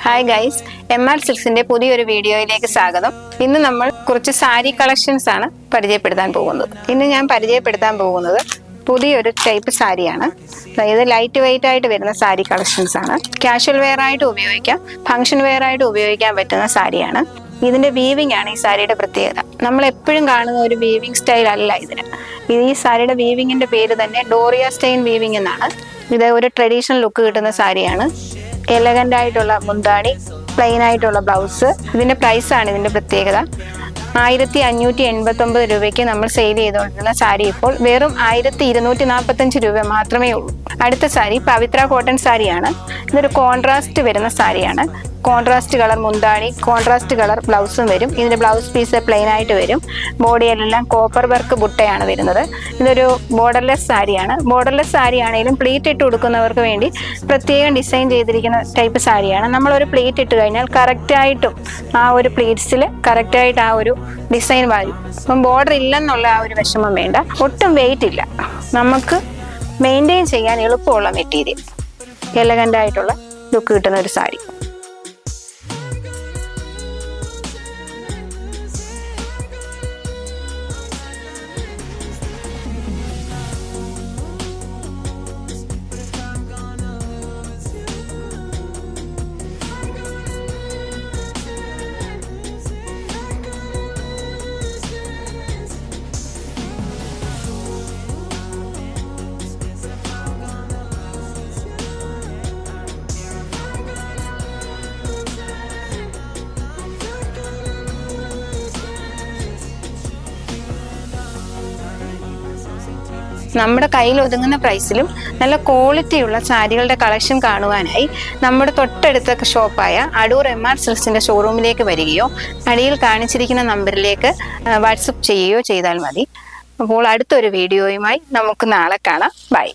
Hi guys, MR സിൽക്സിന്റെ പുതിയൊരു വീഡിയോയിലേക്ക് സ്വാഗതം. ഇന്ന് നമ്മൾ കുറച്ച് സാരി കളക്ഷൻസ് ആണ് പരിചയപ്പെടുത്താൻ പോകുന്നത്. ഇന്ന് ഞാൻ പരിചയപ്പെടുത്താൻ പോകുന്നത് പുതിയൊരു ടൈപ്പ് സാരിയാണ്. ഇത് ലൈറ്റ് വെയിറ്റ് ആയിട്ട് വരുന്ന സാരി കളക്ഷൻസ് ആണ്. കാഷ്വൽ വെയർ ആയിട്ട് ഉപയോഗിക്കാം, ഫംഗ്ഷൻ വെയർ ആയിട്ട് ഉപയോഗിക്കാൻ പറ്റുന്ന സാരിയാണ്. ഇതിന്റെ വീവിംഗ് ആണ് ഈ സാരിയുടെ പ്രത്യേകത. നമ്മൾ എപ്പോഴും കാണുന്ന ഒരു വീവിംഗ് സ്റ്റൈൽ അല്ല ഇതിന്. ഈ സാരിയുടെ വീവിങ്ങിന്റെ പേര് തന്നെ ഡോറിയ സ്റ്റൈൻ വീവിംഗ് എന്നാണ്. ഇത് ഒരു ട്രഡീഷണൽ ലുക്ക് കിട്ടുന്ന സാരിയാണ്. എലഗന്റ് ആയിട്ടുള്ള മുന്താണി, പ്ലെയിൻ ആയിട്ടുള്ള ബ്ലൗസ്. ഇതിന്റെ പ്രൈസാണ് ഇതിന്റെ പ്രത്യേകത. 1589 രൂപയ്ക്ക് നമ്മൾ സെയിൽ ചെയ്തുകൊണ്ടിരുന്ന സാരി ഇപ്പോൾ വെറും 1245 രൂപ മാത്രമേ ഉള്ളൂ. അടുത്ത സാരി പവിത്ര കോട്ടൺ സാരിയാണ്. ഇതൊരു കോൺട്രാസ്റ്റ് വരുന്ന സാരിയാണ്. കോൺട്രാസ്റ്റ് കളർ മുന്താണി, കോൺട്രാസ്റ്റ് കളർ ബ്ലൗസും വരും. ഇതിന്റെ ബ്ലൗസ് പീസ് പ്ലെയിൻ ആയിട്ട് വരും. ബോഡിയിലെല്ലാം കോപ്പർ വർക്ക് ബുട്ടയാണ് വരുന്നത്. ഇതൊരു ബോർഡർലെസ് സാരിയാണ്. ബോർഡർലെസ് സാരി ആണെങ്കിലും പ്ലീറ്റ് ഇട്ട് കൊടുക്കുന്നവർക്ക് വേണ്ടി പ്രത്യേകം ഡിസൈൻ ചെയ്തിരിക്കുന്ന ടൈപ്പ് സാരിയാണ്. നമ്മളൊരു പ്ലീറ്റ് ഇട്ട് കഴിഞ്ഞാൽ കറക്റ്റായിട്ടും ആ ഒരു പ്ലീറ്റ്സിൽ കറക്റ്റായിട്ട് ആ ഒരു ഡിസൈൻ വരും. അപ്പം ബോർഡർ ഇല്ലെന്നുള്ള ആ ഒരു വിഷമം വേണ്ട. ഒട്ടും വെയിറ്റ് ഇല്ല, നമുക്ക് മെയിൻറ്റെയിൻ ചെയ്യാൻ എളുപ്പമുള്ള മെറ്റീരിയൽ, എലഗന്റ് ആയിട്ടുള്ള ലുക്ക് കിട്ടുന്ന ഒരു സാരി. നമ്മുടെ കയ്യിൽ ഒതുങ്ങുന്ന പ്രൈസിലും നല്ല ക്വാളിറ്റിയുള്ള സാരികളുടെ കളക്ഷൻ കാണുവാനായി നമ്മുടെ തൊട്ടടുത്ത ഷോപ്പായ അടൂർ MR സിൽക്സിന്റെ ഷോറൂമിലേക്ക് വരികയോ അടിയിൽ കാണിച്ചിരിക്കുന്ന നമ്പറിലേക്ക് വാട്സപ്പ് ചെയ്യുകയോ ചെയ്താൽ മതി. അപ്പോൾ അടുത്തൊരു വീഡിയോയുമായി നമുക്ക് നാളെ കാണാം. ബൈ.